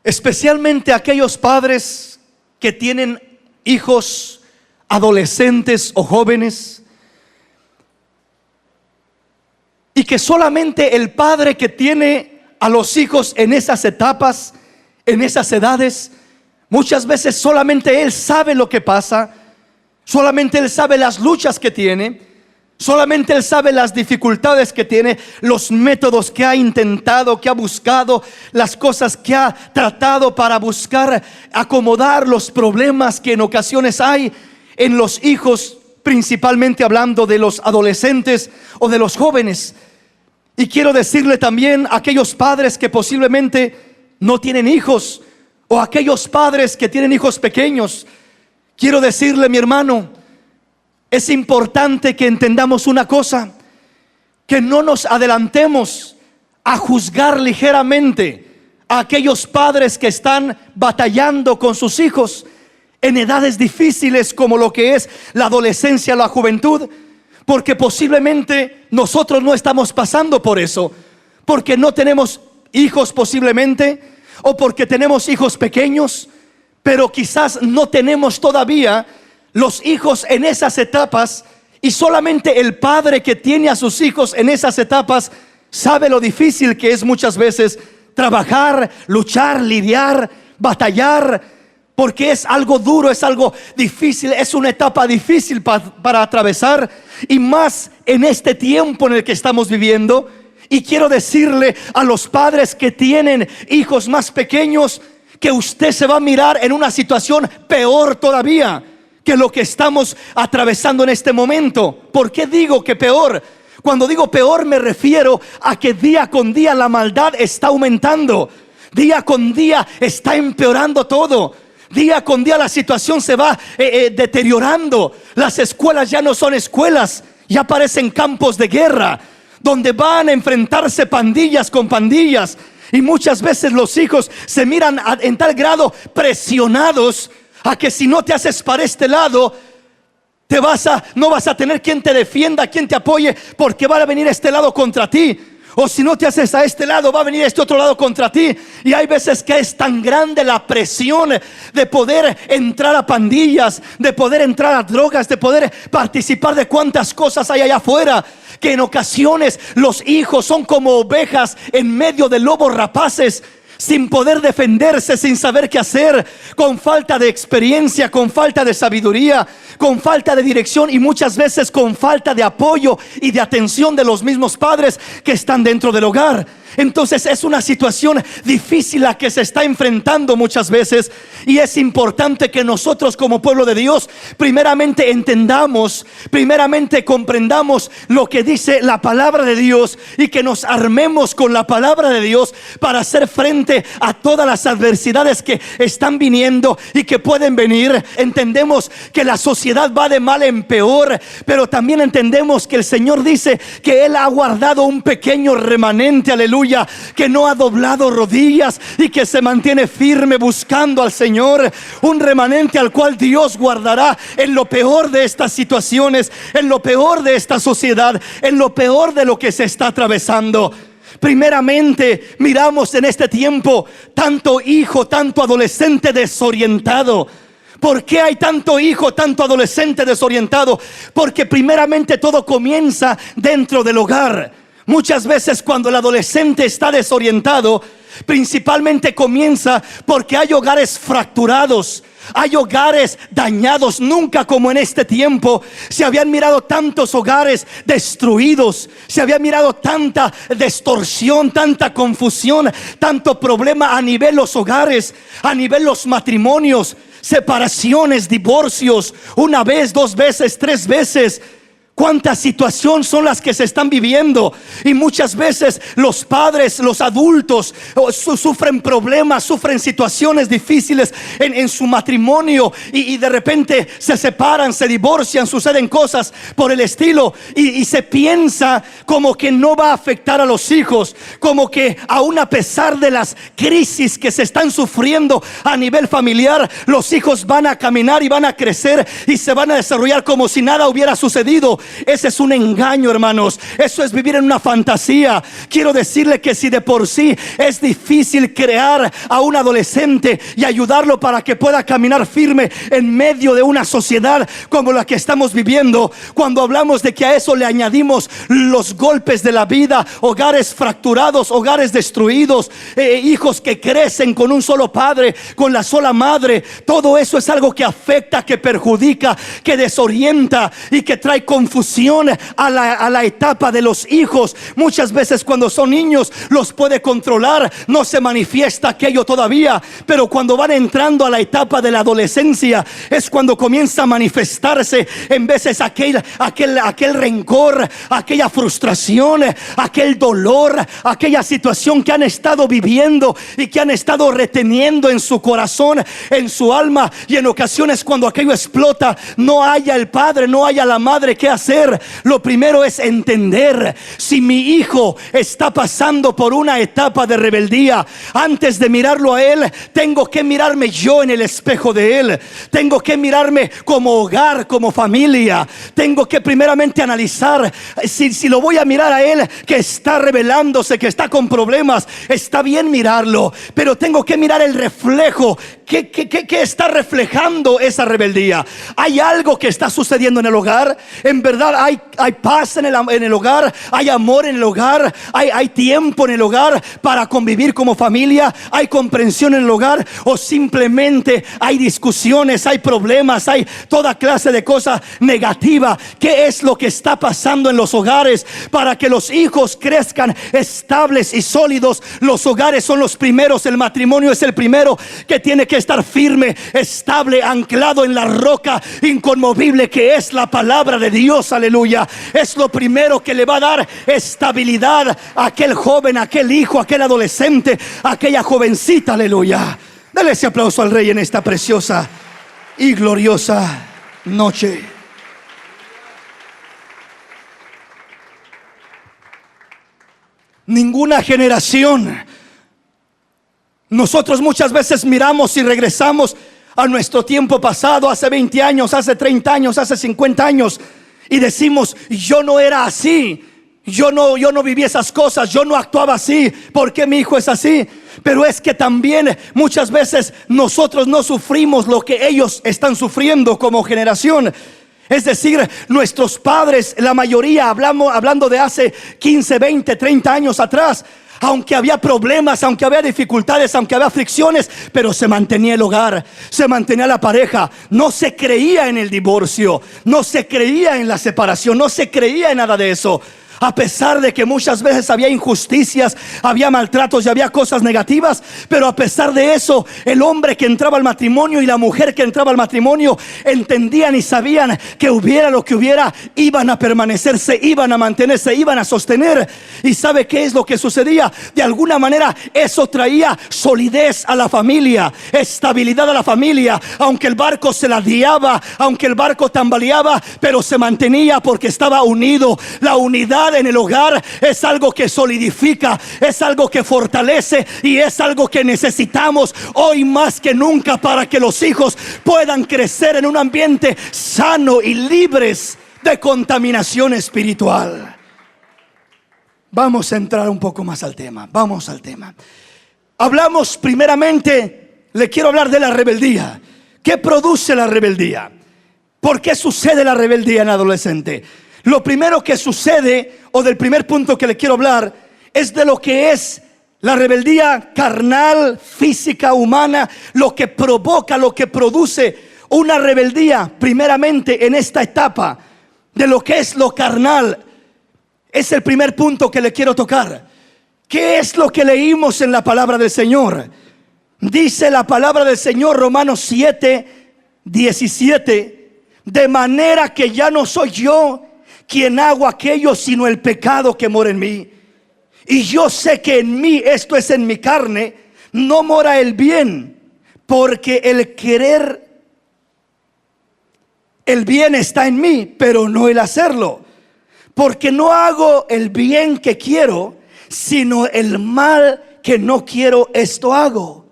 especialmente aquellos padres que tienen hijos adolescentes o jóvenes, y que solamente el padre que tiene a los hijos en esas etapas, en esas edades, muchas veces solamente él sabe lo que pasa, solamente él sabe las luchas que tiene, solamente él sabe las dificultades que tiene, los métodos que ha intentado, que ha buscado, las cosas que ha tratado para buscar acomodar los problemas que en ocasiones hay en los hijos, principalmente hablando de los adolescentes o de los jóvenes. Y quiero decirle también a aquellos padres que posiblemente no tienen hijos, o aquellos padres que tienen hijos pequeños, quiero decirle, mi hermano, es importante que entendamos una cosa: que no nos adelantemos a juzgar ligeramente a aquellos padres que están batallando con sus hijos en edades difíciles como lo que es la adolescencia, la juventud, porque posiblemente nosotros no estamos pasando por eso, porque no tenemos hijos posiblemente, o porque tenemos hijos pequeños, pero quizás no tenemos todavía los hijos en esas etapas, y solamente el padre que tiene a sus hijos en esas etapas sabe lo difícil que es muchas veces trabajar, luchar, lidiar, batallar, porque es algo duro, es algo difícil, es una etapa difícil para atravesar, y más en este tiempo en el que estamos viviendo. Y quiero decirle a los padres que tienen hijos más pequeños que usted se va a mirar en una situación peor todavía que lo que estamos atravesando en este momento. ¿Por qué digo que peor? Cuando digo peor me refiero a que día con día la maldad está aumentando, día con día está empeorando todo. Día con día la situación se va deteriorando. Las escuelas ya no son escuelas, ya parecen campos de guerra, donde van a enfrentarse pandillas con pandillas. Y muchas veces los hijos se miran en tal grado presionados a que si no te haces para este lado, no vas a tener quien te defienda, quien te apoye, porque va a venir este lado contra ti. O si no te haces a este lado, va a venir este otro lado contra ti. Y hay veces que es tan grande la presión de poder entrar a pandillas, de poder entrar a drogas, de poder participar de cuantas cosas hay allá afuera, que en ocasiones los hijos son como ovejas en medio de lobos rapaces, sin poder defenderse, sin saber qué hacer, con falta de experiencia, con falta de sabiduría, con falta de dirección, y muchas veces con falta de apoyo y de atención de los mismos padres que están dentro del hogar. Entonces es una situación difícil a que se está enfrentando muchas veces, y es importante que nosotros como pueblo de Dios primeramente entendamos, primeramente comprendamos lo que dice la palabra de Dios, y que nos armemos con la palabra de Dios para hacer frente a todas las adversidades que están viniendo y que pueden venir. Entendemos que la sociedad va de mal en peor, pero también entendemos que el Señor dice que Él ha guardado un pequeño remanente, aleluya, que no ha doblado rodillas y que se mantiene firme buscando al Señor. Un remanente al cual Dios guardará en lo peor de estas situaciones, en lo peor de esta sociedad, en lo peor de lo que se está atravesando. Primeramente miramos en este tiempo tanto hijo, tanto adolescente desorientado. ¿Por qué hay tanto hijo, tanto adolescente desorientado? Porque primeramente todo comienza dentro del hogar. Muchas veces cuando el adolescente está desorientado, principalmente comienza porque hay hogares fracturados, hay hogares dañados. Nunca como en este tiempo se habían mirado tantos hogares destruidos, se había mirado tanta distorsión, tanta confusión, tanto problema a nivel los hogares, a nivel los matrimonios, separaciones, divorcios, una vez, dos veces, tres veces. Cuántas situaciones son las que se están viviendo, y muchas veces los padres, los adultos sufren problemas, sufren situaciones difíciles en su matrimonio, y de repente se separan, se divorcian, suceden cosas por el estilo, y se piensa como que no va a afectar a los hijos, como que aún a pesar de las crisis que se están sufriendo a nivel familiar, los hijos van a caminar y van a crecer y se van a desarrollar como si nada hubiera sucedido. ese es un engaño, hermanos. Eso es vivir en una fantasía. Quiero decirle que si de por sí es difícil crear a un adolescente y ayudarlo para que pueda caminar firme en medio de una sociedad como la que estamos viviendo, cuando hablamos de que a eso le añadimos los golpes de la vida, hogares fracturados, hogares destruidos, hijos que crecen con un solo padre, con la sola madre, todo eso es algo que afecta, que perjudica, que desorienta y que trae confusión a la etapa de los hijos. Muchas veces cuando son niños los puede controlar, no se manifiesta aquello todavía, pero cuando van entrando a la etapa de la adolescencia es cuando comienza a manifestarse en veces aquel rencor, aquella frustración, aquel dolor, aquella situación que han estado viviendo y que han estado reteniendo en su corazón, en su alma, y en ocasiones cuando aquello explota, no haya el padre, no haya la madre qué hacer. Lo primero es entender: si mi hijo está pasando por una etapa de rebeldía, antes de mirarlo a él, tengo que mirarme yo en el espejo de él. Tengo que mirarme como hogar, como familia. Tengo que primeramente analizar si lo voy a mirar a él que está rebelándose, que está con problemas. Está bien mirarlo, pero tengo que mirar el reflejo. ¿Qué está reflejando esa rebeldía? ¿Hay algo que está sucediendo en el hogar? ¿En verdad hay paz en el hogar? ¿Hay amor en el hogar? ¿Hay tiempo en el hogar para convivir como familia? ¿Hay comprensión en el hogar? ¿O simplemente hay discusiones, hay problemas, hay toda clase de cosas negativas? ¿Qué es lo que está pasando en los hogares para que los hijos crezcan estables y sólidos? Los hogares son los primeros, el matrimonio es el primero que tiene que estar firme, estable, anclado en la roca inconmovible que es la palabra de Dios. Aleluya. Es lo primero que le va a dar estabilidad a aquel joven, a aquel hijo, a aquel adolescente, a aquella jovencita. Aleluya. Dale ese aplauso al Rey en esta preciosa y gloriosa noche. Ninguna generación. Nosotros muchas veces miramos y regresamos a nuestro tiempo pasado, hace 20 años, hace 30 años, hace 50 años, y decimos: yo no era así, yo no viví esas cosas, yo no actuaba así, ¿por qué mi hijo es así? Pero es que también muchas veces nosotros no sufrimos lo que ellos están sufriendo como generación. Es decir, nuestros padres, la mayoría, hablando de hace 15, 20, 30 años atrás, aunque había problemas, aunque había dificultades, aunque había aflicciones, pero se mantenía el hogar, se mantenía la pareja. No se creía en el divorcio, no se creía en la separación, no se creía en nada de eso. A pesar de que muchas veces había injusticias, había maltratos y había cosas negativas, pero a pesar de eso, el hombre que entraba al matrimonio y la mujer que entraba al matrimonio entendían y sabían que hubiera lo que hubiera, iban a permanecerse, iban a mantenerse, iban a sostener. ¿Y sabe qué es lo que sucedía? De alguna manera eso traía solidez a la familia, estabilidad a la familia. Aunque el barco se ladeaba, aunque el barco tambaleaba, pero se mantenía porque estaba unido. La unidad en el hogar es algo que solidifica, es algo que fortalece y es algo que necesitamos hoy más que nunca para que los hijos puedan crecer en un ambiente sano y libres de contaminación espiritual. Vamos a entrar un poco más al tema. Vamos al tema. Hablamos primeramente, le quiero hablar de la rebeldía. ¿Qué produce la rebeldía? ¿Por qué sucede la rebeldía en adolescente? Lo primero que sucede, o del primer punto que le quiero hablar, es de lo que es la rebeldía carnal, física, humana. Lo que provoca, lo que produce una rebeldía primeramente en esta etapa de lo que es lo carnal. Es el primer punto que le quiero tocar. ¿Qué es lo que leímos en la palabra del Señor? Dice la palabra del Señor, Romanos 7, 17: de manera que ya no soy yo quien hago aquello, sino el pecado que mora en mí. Y yo sé que en mí, esto es en mi carne, no mora el bien, porque el querer el bien está en mí, pero no el hacerlo. Porque no hago el bien que quiero, sino el mal que no quiero, esto hago.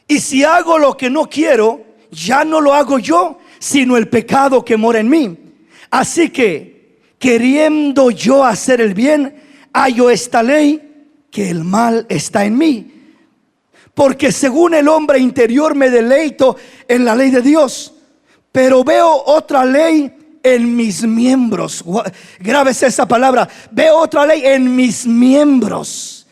Y si hago lo que no quiero, ya no lo hago yo, sino el pecado que mora en mí. Así que, queriendo yo hacer el bien, hallo esta ley, que el mal está en mí. Porque según el hombre interior me deleito en la ley de Dios, pero veo otra ley en mis miembros. Grábese esa palabra. Veo otra ley en mis miembros,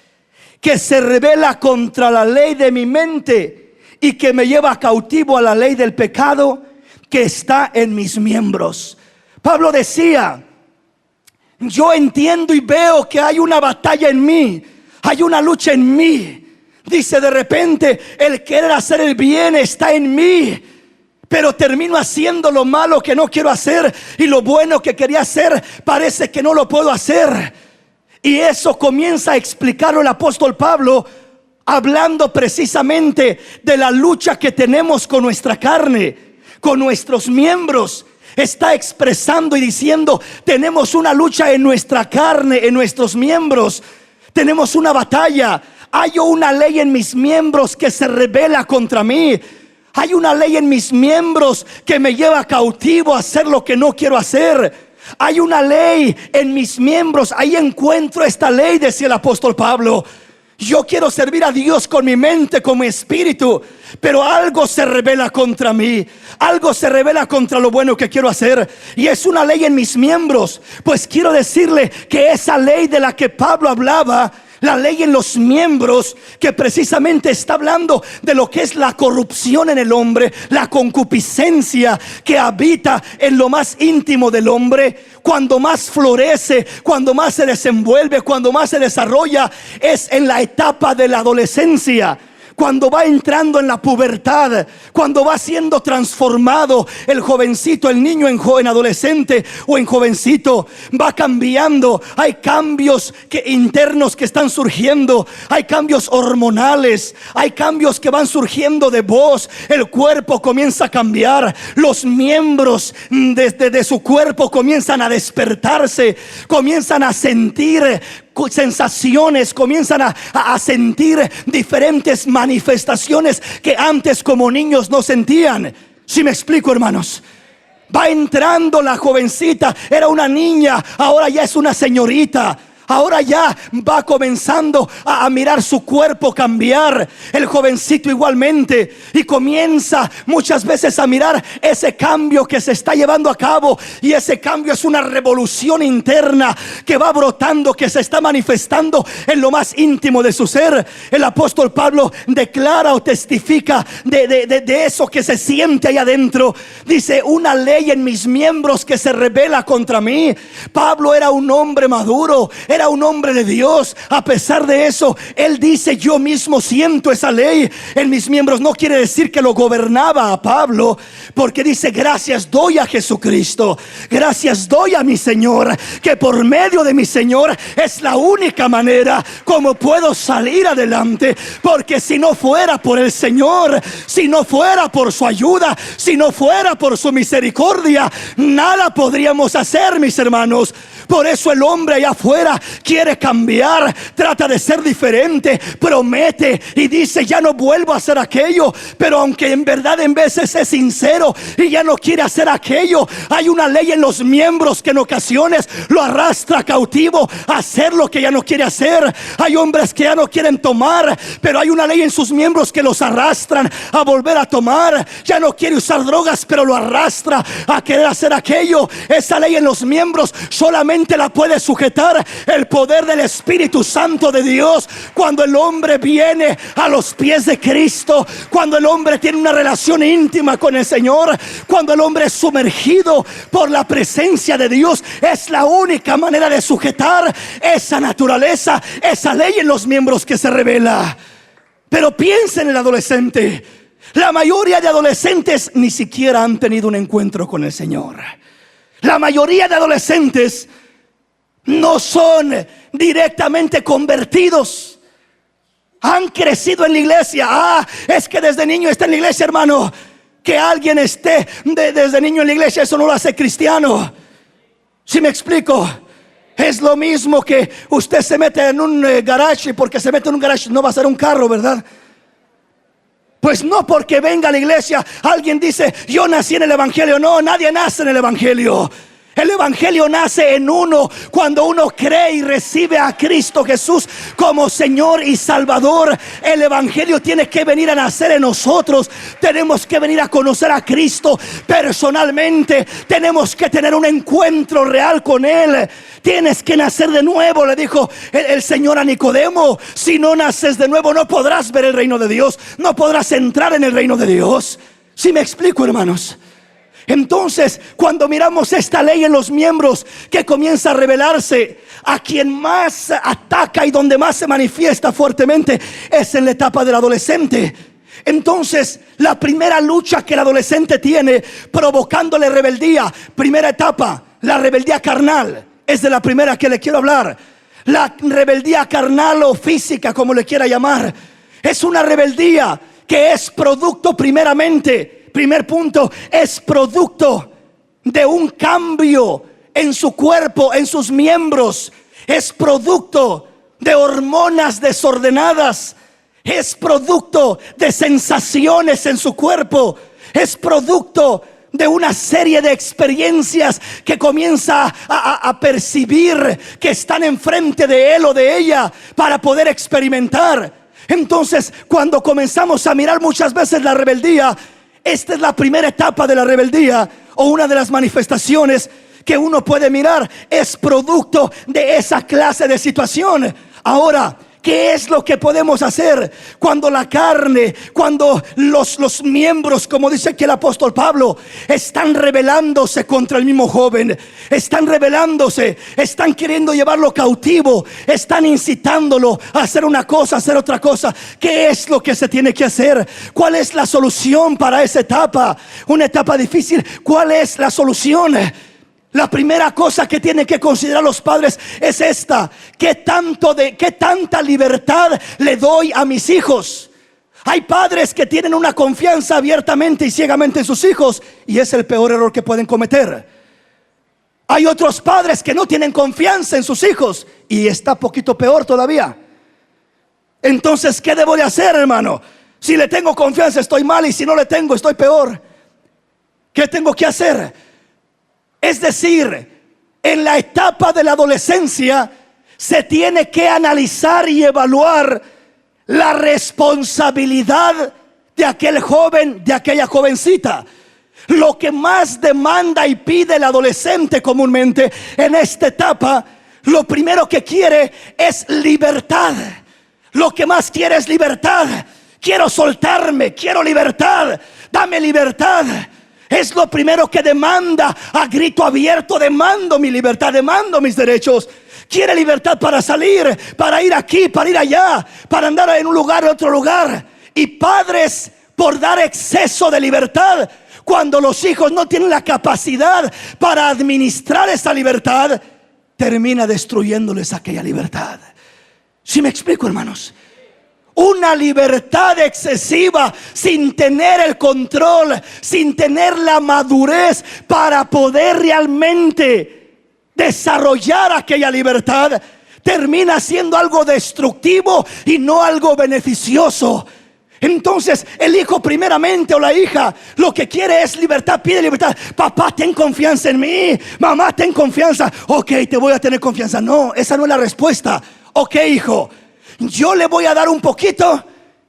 que se rebela contra la ley de mi mente y que me lleva cautivo a la ley del pecado que está en mis miembros. Pablo decía: yo entiendo y veo que hay una batalla en mí, hay una lucha en mí. Dice, de repente el querer hacer el bien está en mí, pero termino haciendo lo malo que no quiero hacer, y lo bueno que quería hacer parece que no lo puedo hacer. Y eso comienza a explicarlo el apóstol Pablo, hablando precisamente de la lucha que tenemos con nuestra carne, con nuestros miembros. Está expresando y diciendo: tenemos una lucha en nuestra carne, en nuestros miembros. Tenemos una batalla. Hay una ley en mis miembros que se rebela contra mí. Hay una ley en mis miembros que me lleva cautivo a hacer lo que no quiero hacer. Hay una ley en mis miembros. Ahí encuentro esta ley, decía el apóstol Pablo. Yo quiero servir a Dios con mi mente, con mi espíritu, pero algo se rebela contra mí. Algo se rebela contra lo bueno que quiero hacer, y es una ley en mis miembros. Pues quiero decirle que esa ley de la que Pablo hablaba, la ley en los miembros, que precisamente está hablando de lo que es la corrupción en el hombre, la concupiscencia que habita en lo más íntimo del hombre, cuando más florece, cuando más se desenvuelve, cuando más se desarrolla, es en la etapa de la adolescencia. Cuando va entrando en la pubertad, cuando va siendo transformado el jovencito, el niño en joven adolescente o en jovencito, va cambiando. Hay cambios internos que están surgiendo. Hay cambios hormonales. Hay cambios que van surgiendo de voz. El cuerpo comienza a cambiar. Los miembros de su cuerpo comienzan a despertarse. Comienzan a sentir sensaciones, comienzan a sentir diferentes manifestaciones que antes como niños no sentían. ¿Sí me explico, hermanos? Va entrando la jovencita, era una niña, ahora ya es una señorita. Ahora ya va comenzando a mirar su cuerpo cambiar. El jovencito igualmente. Y comienza muchas veces a mirar ese cambio que se está llevando a cabo. Y ese cambio es una revolución interna que va brotando, que se está manifestando en lo más íntimo de su ser. El apóstol Pablo declara o testifica de eso que se siente ahí adentro. Dice: una ley en mis miembros que se rebela contra mí. Pablo era un hombre maduro, era un hombre de Dios. A pesar de eso, él dice: yo mismo siento esa ley en mis miembros. No quiere decir que lo gobernaba a Pablo, porque dice: gracias doy a Jesucristo, gracias doy a mi Señor, que por medio de mi Señor es la única manera como puedo salir adelante. Porque si no fuera por el Señor, si no fuera por su ayuda, si no fuera por su misericordia, nada podríamos hacer, mis hermanos. Por eso el hombre allá afuera quiere cambiar, trata de ser diferente, promete y dice: ya no vuelvo a hacer aquello. Pero aunque en verdad en veces es sincero y ya no quiere hacer aquello, hay una ley en los miembros que en ocasiones lo arrastra cautivo a hacer lo que ya no quiere hacer. Hay hombres que ya no quieren tomar, pero hay una ley en sus miembros que los arrastran a volver a tomar. Ya no quiere usar drogas, pero lo arrastra a querer hacer aquello. Esa ley en los miembros solamente la puede sujetar el poder del Espíritu Santo de Dios. Cuando el hombre viene a los pies de Cristo, cuando el hombre tiene una relación íntima con el Señor, cuando el hombre es sumergido por la presencia de Dios, es la única manera de sujetar esa naturaleza, esa ley en los miembros que se revela. Pero piensen en el adolescente. La mayoría de adolescentes ni siquiera han tenido un encuentro con el Señor. La mayoría de adolescentes no son directamente convertidos. Han crecido en la iglesia. Es que desde niño está en la iglesia, hermano. Que alguien esté desde niño en la iglesia, eso no lo hace cristiano. ¿Sí me explico? Es lo mismo que usted se mete en un garage, y porque se mete en un garage no va a ser un carro, ¿verdad? Pues no porque venga a la iglesia alguien dice: yo nací en el evangelio. No, nadie nace en el evangelio. El evangelio nace en uno cuando uno cree y recibe a Cristo Jesús como Señor y Salvador. El evangelio tiene que venir a nacer en nosotros. Tenemos que venir a conocer a Cristo personalmente. Tenemos que tener un encuentro real con Él. Tienes que nacer de nuevo, le dijo el Señor a Nicodemo. Si no naces de nuevo, no podrás ver el reino de Dios. No podrás entrar en el reino de Dios. ¿Sí me explico, hermanos? Entonces, cuando miramos esta ley en los miembros que comienza a revelarse, a quien más ataca y donde más se manifiesta fuertemente es en la etapa del adolescente. Entonces, la primera lucha que el adolescente tiene provocándole rebeldía, primera etapa, la rebeldía carnal, es de la primera que le quiero hablar. La rebeldía carnal o física, como le quiera llamar, es una rebeldía que es producto primeramente. Primer punto, es producto de un cambio en su cuerpo, en sus miembros. Es producto de hormonas desordenadas. Es producto de sensaciones en su cuerpo. Es producto de una serie de experiencias que comienza a percibir que están enfrente de él o de ella para poder experimentar. Entonces, cuando comenzamos a mirar muchas veces la rebeldía, esta es la primera etapa de la rebeldía, o una de las manifestaciones que uno puede mirar. Es producto de esa clase de situación. Ahora, ¿qué es lo que podemos hacer cuando la carne, cuando los miembros, como dice aquí el apóstol Pablo, están rebelándose contra el mismo joven? Están rebelándose, están queriendo llevarlo cautivo, están incitándolo a hacer una cosa, a hacer otra cosa. ¿Qué es lo que se tiene que hacer? ¿Cuál es la solución para esa etapa? Una etapa difícil. ¿Cuál es la solución? La primera cosa que tienen que considerar los padres es esta: ¿qué tanta libertad le doy a mis hijos? Hay padres que tienen una confianza abiertamente y ciegamente en sus hijos, y es el peor error que pueden cometer. Hay otros padres que no tienen confianza en sus hijos, y está poquito peor todavía. Entonces, ¿qué debo de hacer, hermano? Si le tengo confianza estoy mal, y si no le tengo estoy peor. ¿Qué tengo que hacer? Es decir, en la etapa de la adolescencia se tiene que analizar y evaluar la responsabilidad de aquel joven, de aquella jovencita. Lo que más demanda y pide el adolescente comúnmente en esta etapa, lo primero que quiere es libertad. Lo que más quiere es libertad. Quiero soltarme, quiero libertad. Dame libertad. Es lo primero que demanda a grito abierto. Demando mi libertad, demando mis derechos. Quiere libertad para salir, para ir aquí, para ir allá, para andar en un lugar, en otro lugar. Y padres, por dar exceso de libertad, cuando los hijos no tienen la capacidad para administrar esa libertad, termina destruyéndoles aquella libertad. ¿Sí me explico, hermanos? Una libertad excesiva, sin tener el control, sin tener la madurez para poder realmente desarrollar aquella libertad, termina siendo algo destructivo y no algo beneficioso. Entonces el hijo primeramente, o la hija, lo que quiere es libertad, pide libertad. Papá, ten confianza en mí. Mamá, ten confianza. Ok, te voy a tener confianza. No, esa no es la respuesta. Ok, hijo, yo le voy a dar un poquito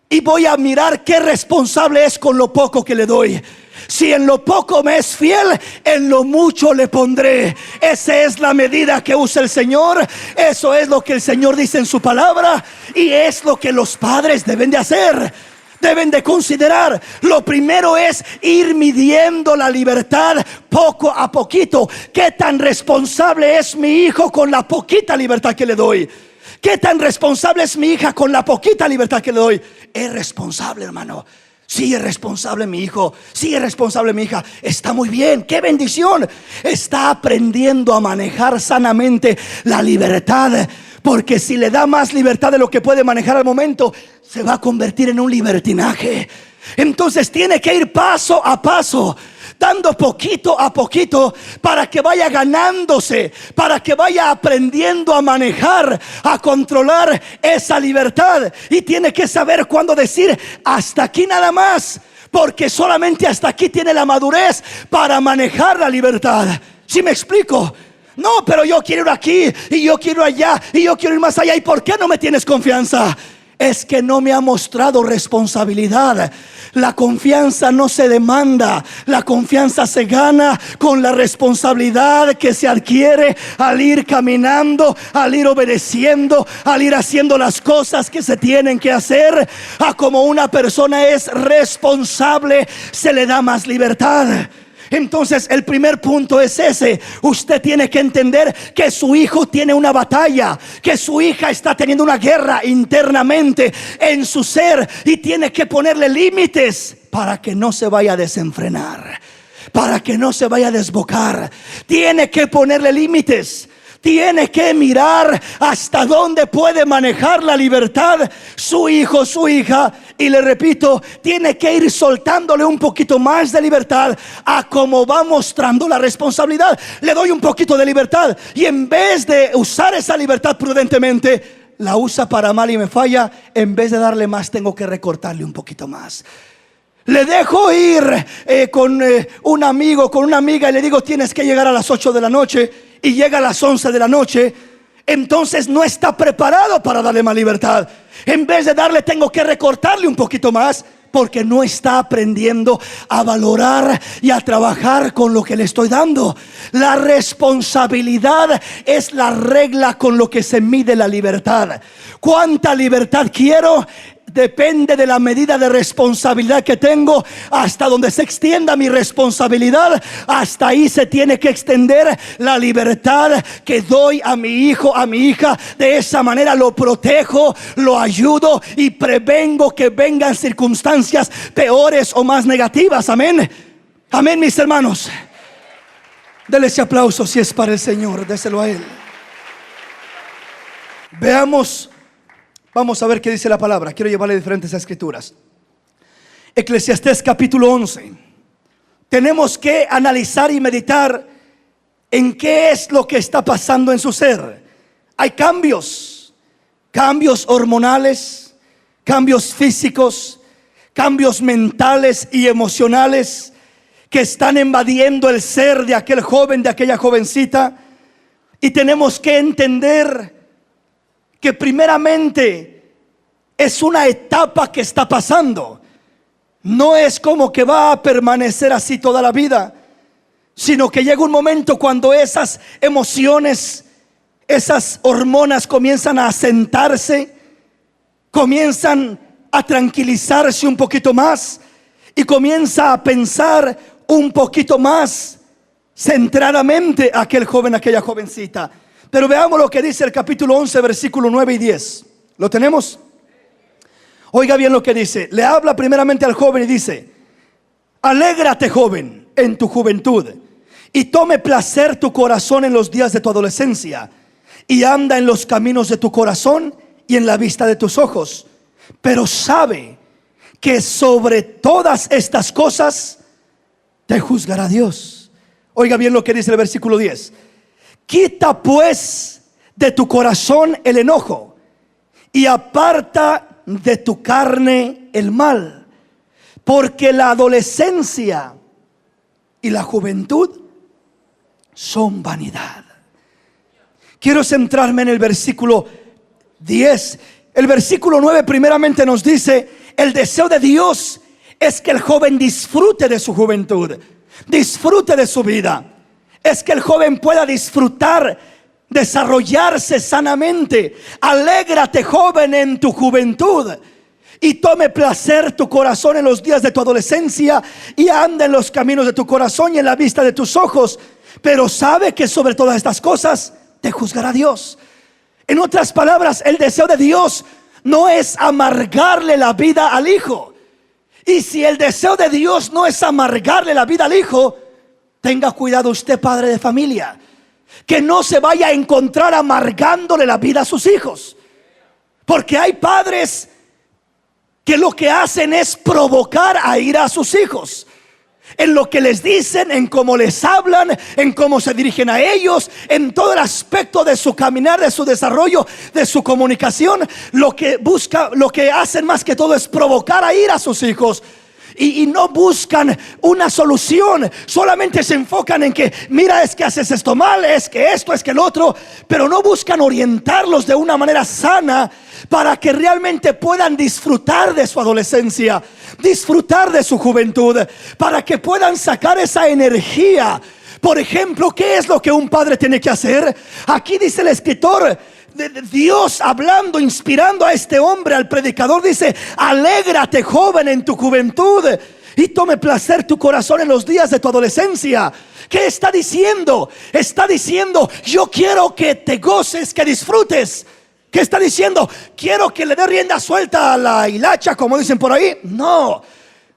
y voy a mirar qué responsable es con lo poco que le doy. Si en lo poco me es fiel, en lo mucho le pondré. Esa es la medida que usa el Señor. Eso es lo que el Señor dice en su palabra, y es lo que los padres deben de hacer. Deben de considerar. Lo primero es ir midiendo la libertad poco a poquito. ¿Qué tan responsable es mi hijo con la poquita libertad que le doy? ¿Qué tan responsable es mi hija con la poquita libertad que le doy? Es responsable, hermano. Sí, es responsable mi hijo. Sí, es responsable mi hija. Está muy bien, qué bendición. Está aprendiendo a manejar sanamente la libertad. Porque si le da más libertad de lo que puede manejar al momento, se va a convertir en un libertinaje. Entonces tiene que ir paso a paso, dando poquito a poquito, para que vaya ganándose, para que vaya aprendiendo a manejar, a controlar esa libertad. Y tiene que saber cuándo decir hasta aquí nada más, porque solamente hasta aquí tiene la madurez para manejar la libertad. ¿Sí me explico? No, pero yo quiero ir aquí y yo quiero ir allá y yo quiero ir más allá. ¿Y por qué no me tienes confianza? Es que no me ha mostrado responsabilidad. La confianza no se demanda, la confianza se gana con la responsabilidad que se adquiere al ir caminando, al ir obedeciendo, al ir haciendo las cosas que se tienen que hacer. A como una persona es responsable, se le da más libertad. Entonces el primer punto es ese: usted tiene que entender que su hijo tiene una batalla, que su hija está teniendo una guerra internamente en su ser, y tiene que ponerle límites para que no se vaya a desenfrenar, para que no se vaya a desbocar. Tiene que ponerle límites. Tiene que mirar hasta dónde puede manejar la libertad su hijo, su hija. Y le repito, tiene que ir soltándole un poquito más de libertad a como va mostrando la responsabilidad. Le doy un poquito de libertad y en vez de usar esa libertad prudentemente, la usa para mal y me falla. En vez de darle más, tengo que recortarle un poquito más. Le dejo ir con un amigo, con una amiga, y le digo: tienes que llegar a las 8 de la noche, y llega a las 11 de la noche. Entonces no está preparado para darle más libertad. En vez de darle, tengo que recortarle un poquito más, porque no está aprendiendo a valorar y a trabajar con lo que le estoy dando. La responsabilidad es la regla con lo que se mide la libertad. ¿Cuánta libertad quiero? Depende de la medida de responsabilidad que tengo. Hasta donde se extienda mi responsabilidad, hasta ahí se tiene que extender la libertad que doy a mi hijo, a mi hija. De esa manera lo protejo, lo ayudo y prevengo que vengan circunstancias peores o más negativas. Amén. Amén, mis hermanos. Dele ese aplauso si es para el Señor. Déselo a Él. Veamos. Vamos a ver qué dice la palabra. Quiero llevarle diferentes escrituras. Eclesiastés capítulo 11. Tenemos que analizar y meditar en qué es lo que está pasando en su ser. Hay cambios hormonales, cambios físicos, cambios mentales y emocionales que están invadiendo el ser de aquel joven, de aquella jovencita. Y tenemos que entender que primeramente es una etapa que está pasando. No es como que va a permanecer así toda la vida, sino que llega un momento cuando esas emociones, esas hormonas comienzan a asentarse, comienzan a tranquilizarse un poquito más, y comienza a pensar un poquito más centradamente aquel joven, aquella jovencita. Pero veamos lo que dice el capítulo 11, versículo 9 y 10. ¿Lo tenemos? Oiga bien lo que dice. Le habla primeramente al joven y dice: alégrate, joven, en tu juventud, y tome placer tu corazón en los días de tu adolescencia, y anda en los caminos de tu corazón y en la vista de tus ojos. Pero sabe que sobre todas estas cosas te juzgará Dios. Oiga bien lo que dice el versículo 10. Quita pues de tu corazón el enojo, y aparta de tu carne el mal, porque la adolescencia y la juventud son vanidad. Quiero centrarme en el versículo 10. El versículo 9 primeramente nos dice: el deseo de Dios es que el joven disfrute de su juventud, disfrute de su vida. Es que el joven pueda disfrutar, desarrollarse sanamente. Alégrate, joven, en tu juventud, y tome placer tu corazón en los días de tu adolescencia, y anda en los caminos de tu corazón y en la vista de tus ojos. Pero sabe que sobre todas estas cosas te juzgará Dios. En otras palabras, el deseo de Dios no es amargarle la vida al hijo. Y si el deseo de Dios no es amargarle la vida al hijo, tenga cuidado usted, padre de familia, que no se vaya a encontrar amargándole la vida a sus hijos. Porque hay padres que lo que hacen es provocar a ira a sus hijos, en lo que les dicen, en cómo les hablan, en cómo se dirigen a ellos, en todo el aspecto de su caminar, de su desarrollo, de su comunicación. Lo que hacen más que todo es provocar a ira a sus hijos. y no buscan una solución. Solamente se enfocan en que, mira, es que haces esto mal, es que esto, es que el otro. Pero no buscan orientarlos de una manera sana para que realmente puedan disfrutar de su adolescencia, disfrutar de su juventud, para que puedan sacar esa energía. Por ejemplo, ¿qué es lo que un padre tiene que hacer? Aquí dice el escritor, Dios hablando, inspirando a este hombre, al predicador, dice: alégrate, joven, en tu juventud, y tome placer tu corazón en los días de tu adolescencia. ¿Qué está diciendo? Está diciendo: yo quiero que te goces, que disfrutes. ¿Qué está diciendo? ¿Quiero que le dé rienda suelta a la hilacha, como dicen por ahí? No.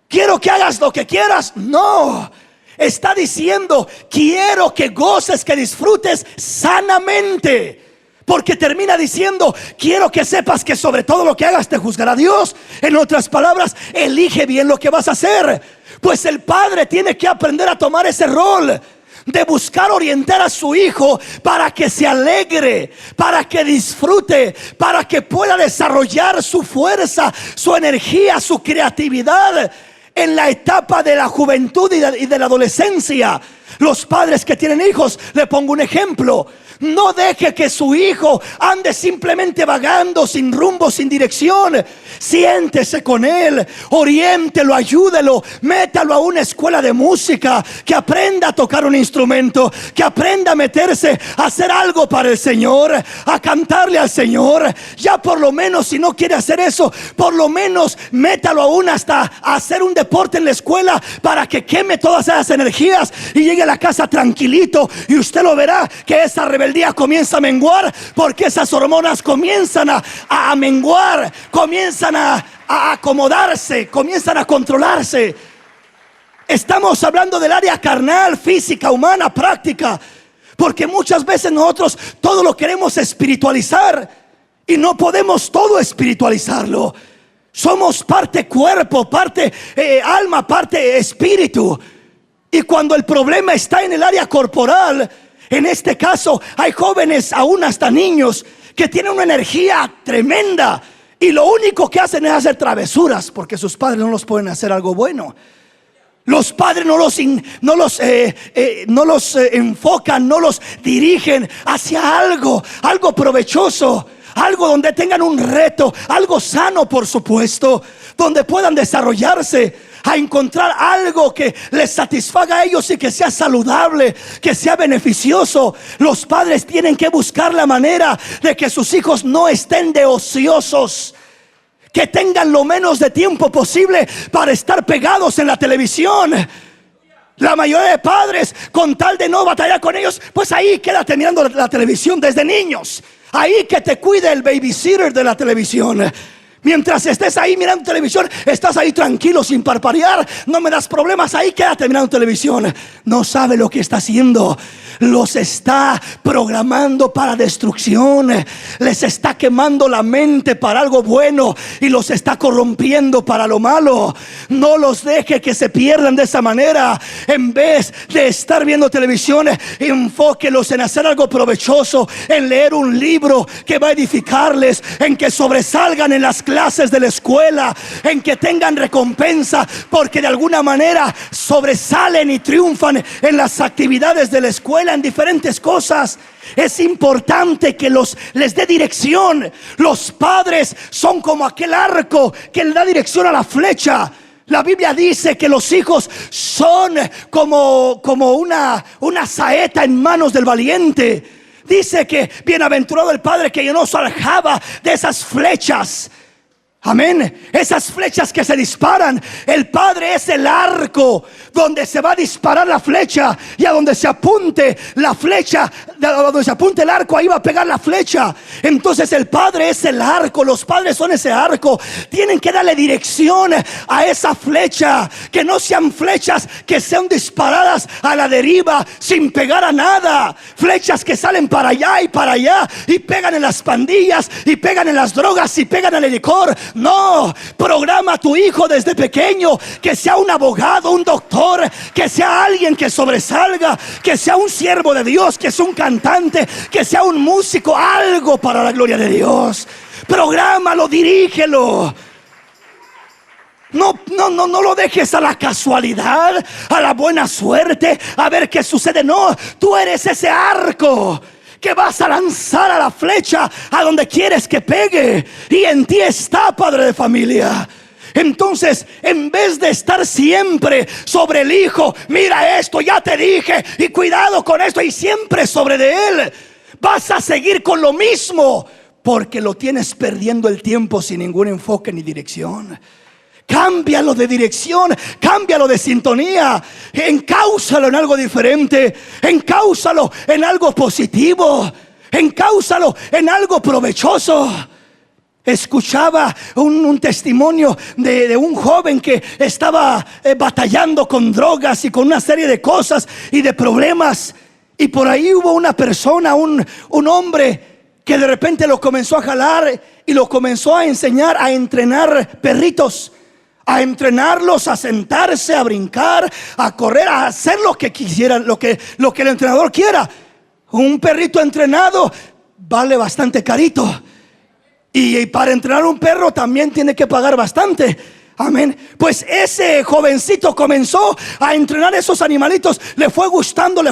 ¿Quiero que hagas lo que quieras? No. Está diciendo: quiero que goces, que disfrutes sanamente. Porque termina diciendo: quiero que sepas que sobre todo lo que hagas te juzgará Dios. En otras palabras, elige bien lo que vas a hacer. Pues el padre tiene que aprender a tomar ese rol de buscar orientar a su hijo para que se alegre, para que disfrute, para que pueda desarrollar su fuerza, su energía, su creatividad en la etapa de la juventud y de la adolescencia. Los padres que tienen hijos, le pongo un ejemplo: no deje que su hijo ande simplemente vagando, sin rumbo, sin dirección. Siéntese con él, oriéntelo, ayúdelo, métalo a una escuela de música, que aprenda a tocar un instrumento, que aprenda a meterse a hacer algo para el Señor, a cantarle al Señor. Ya por lo menos, si no quiere hacer eso, por lo menos métalo aún hasta a hacer un deporte en la escuela, para que queme todas esas energías y llegue a la casa tranquilito. Y usted lo verá que esa rebeldía comienza a menguar, porque esas hormonas comienzan a menguar, comienzan a acomodarse, comienzan a controlarse. Estamos hablando del área carnal, física, humana, práctica, porque muchas veces nosotros todo lo queremos espiritualizar y no podemos todo espiritualizarlo. Somos parte cuerpo, parte alma, parte espíritu. Y cuando el problema está en el área corporal, en este caso hay jóvenes, aún hasta niños, que tienen una energía tremenda y lo único que hacen es hacer travesuras, porque sus padres no los pueden hacer algo bueno. Los padres no los enfocan, no los dirigen hacia algo provechoso, algo donde tengan un reto, algo sano, por supuesto, donde puedan desarrollarse, a encontrar algo que les satisfaga a ellos y que sea saludable, que sea beneficioso. Los padres tienen que buscar la manera de que sus hijos no estén de ociosos, que tengan lo menos de tiempo posible para estar pegados en la televisión. La mayoría de padres, con tal de no batallar con ellos, pues ahí quédate mirando la televisión desde niños. Ahí que te cuide el babysitter de la televisión. Mientras estés ahí mirando televisión, estás ahí tranquilo, sin parpadear, no me das problemas, ahí quédate mirando televisión. No sabe lo que está haciendo. Los está programando para destrucción. Les está quemando la mente para algo bueno y los está corrompiendo para lo malo. No los deje que se pierdan de esa manera. En vez de estar viendo televisión, enfóquelos en hacer algo provechoso, en leer un libro que va a edificarles, en que sobresalgan en las clases de la escuela, en que tengan recompensa porque de alguna manera sobresalen y triunfan en las actividades de la escuela, en diferentes cosas. Es importante que les dé dirección. Los padres son como aquel arco que le da dirección a la flecha. La Biblia dice que los hijos son como una saeta en manos del valiente. Dice que bienaventurado el padre que llenó su aljaba de esas flechas. Amén. Esas flechas que se disparan. El padre es el arco donde se va a disparar la flecha, y a donde se apunte la flecha, a donde se apunte el arco, ahí va a pegar la flecha. Entonces el padre es el arco. Los padres son ese arco. Tienen que darle dirección a esa flecha, que no sean flechas que sean disparadas a la deriva sin pegar a nada. Flechas que salen para allá y pegan en las pandillas, y pegan en las drogas, y pegan en el licor. No, programa a tu hijo desde pequeño que sea un abogado, un doctor, que sea alguien que sobresalga, que sea un siervo de Dios, que sea un cantante, que sea un músico, algo para la gloria de Dios. Prográmalo, dirígelo. No lo dejes a la casualidad, a la buena suerte, a ver qué sucede. No, tú eres ese arco que vas a lanzar a la flecha a donde quieres que pegue. Y en ti está, padre de familia. Entonces, en vez de estar siempre sobre el hijo, mira esto, ya te dije, y cuidado con esto, y siempre sobre de él, vas a seguir con lo mismo, porque lo tienes perdiendo el tiempo sin ningún enfoque ni dirección. Cámbialo de dirección, cámbialo de sintonía, encáusalo en algo diferente, encáusalo en algo positivo, encáusalo en algo provechoso. Escuchaba un testimonio de un joven que estaba batallando con drogas y con una serie de cosas y de problemas. Y por ahí hubo una persona, un hombre, que de repente lo comenzó a jalar y lo comenzó a enseñar a entrenar perritos, a entrenarlos, a sentarse, a brincar, a correr, a hacer lo que quisiera, lo que el entrenador quiera. Un perrito entrenado vale bastante carito. Y para entrenar un perro también tiene que pagar bastante. Amén. Pues ese jovencito comenzó a entrenar esos animalitos. Le fue gustando.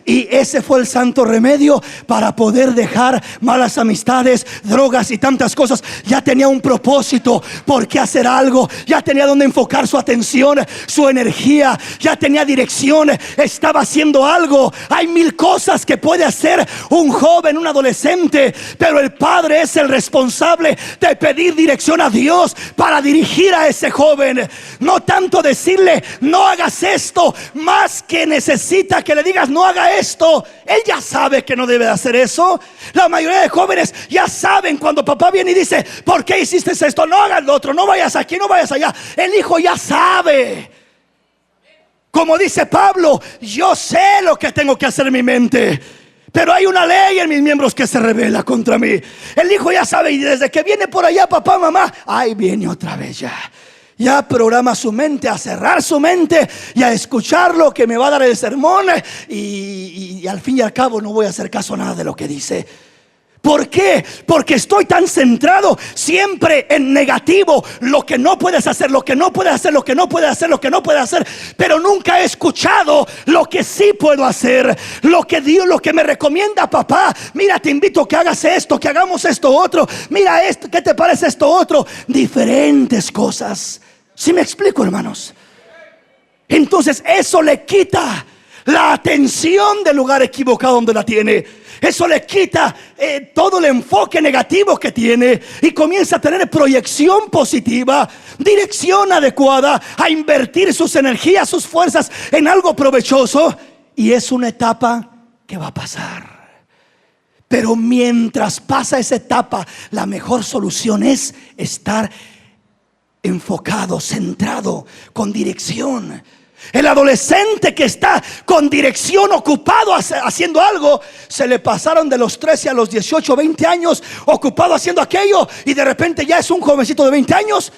Y ese fue el santo remedio para poder dejar malas amistades, drogas y tantas cosas. Ya tenía un propósito por qué hacer algo. Ya tenía donde enfocar su atención, su energía. Ya tenía dirección. Estaba haciendo algo. Hay mil cosas que puede hacer un joven, un adolescente, pero el padre es el responsable de pedir dirección a Dios para dirigir a ese joven. No tanto decirle no hagas esto, más que necesita que le digas no haga esto. Él ya sabe que no debe hacer eso. La mayoría de jóvenes ya saben cuando papá viene y dice ¿por qué hiciste esto? No hagas lo otro, no vayas aquí, no vayas allá. El hijo ya sabe. Como dice Pablo, yo sé lo que tengo que hacer en mi mente, pero hay una ley en mis miembros que se revela contra mí. El hijo ya sabe, y desde que viene por allá papá, mamá, ahí viene otra vez ya programa su mente a cerrar su mente y a escuchar lo que me va a dar el sermón, y al fin y al cabo no voy a hacer caso a nada de lo que dice. ¿Por qué? Porque estoy tan centrado siempre en negativo. Lo que no puedes hacer, lo que no puedes hacer, lo que no puedes hacer, lo que no puedes hacer. Pero nunca he escuchado lo que sí puedo hacer. Lo que Dios, lo que me recomienda papá. Mira, te invito a que hagas esto, que hagamos esto otro. Mira esto, ¿qué te parece esto otro? Diferentes cosas. ¿Sí me explico, hermanos? Entonces eso le quita la atención del lugar equivocado donde la tiene. Eso le quita todo el enfoque negativo que tiene y comienza a tener proyección positiva, dirección adecuada, a invertir sus energías, sus fuerzas en algo provechoso. Y es una etapa que va a pasar. Pero mientras pasa esa etapa, la mejor solución es estar enfocado, centrado, con dirección. El adolescente que está con dirección, ocupado haciendo algo, se le pasaron de los 13 a los 18, 20 años ocupado haciendo aquello, y de repente ya es un jovencito de 20 años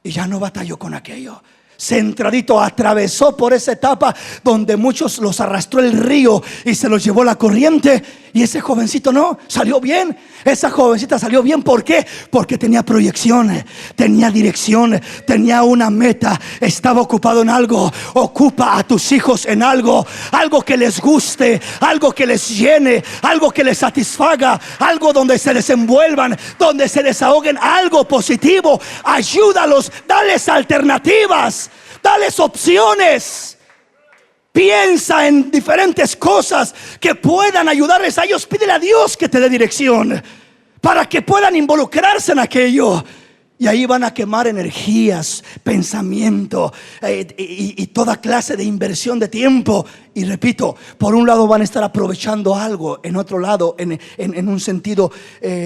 y ya no batalló con aquello. Centradito, atravesó por esa etapa donde muchos los arrastró el río y se los llevó la corriente. Y ese jovencito no, salió bien. Esa jovencita salió bien. ¿Por qué? Porque tenía proyección, tenía dirección, tenía una meta, estaba ocupado en algo. Ocupa a tus hijos en algo, algo que les guste, algo que les llene, algo que les satisfaga, algo donde se desenvuelvan, donde se desahoguen, algo positivo. Ayúdalos, dales alternativas, dales opciones. Piensa en diferentes cosas que puedan ayudarles a ellos. Pídele a Dios que te dé dirección para que puedan involucrarse en aquello. Y ahí van a quemar energías, pensamiento y toda clase de inversión de tiempo. Y repito, por un lado van a estar aprovechando algo, en otro lado en un sentido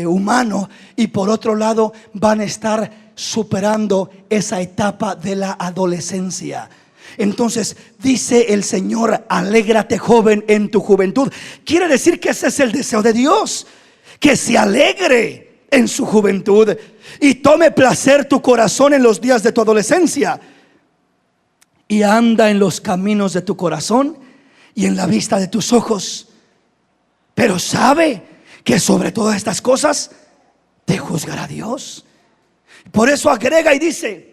humano, y por otro lado van a estar superando esa etapa de la adolescencia. Entonces dice el Señor: alégrate, joven, en tu juventud. Quiere decir que ese es el deseo de Dios, que se alegre en su juventud y tome placer tu corazón en los días de tu adolescencia, y anda en los caminos de tu corazón y en la vista de tus ojos. Pero sabe que sobre todas estas cosas te juzgará Dios. Por eso agrega y dice: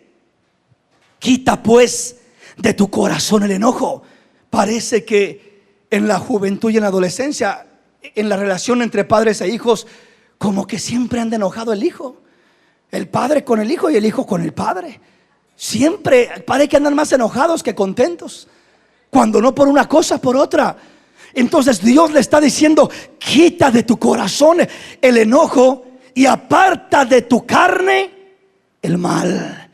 Quita pues de tu corazón el enojo. Parece que en la juventud y en la adolescencia, en la relación entre padres e hijos, como que siempre anda enojado el hijo, el padre con el hijo y el hijo con el padre. Siempre parece que andan más enojados que contentos, cuando no por una cosa, por otra. Entonces Dios le está diciendo: quita de tu corazón el enojo y aparta de tu carne el mal,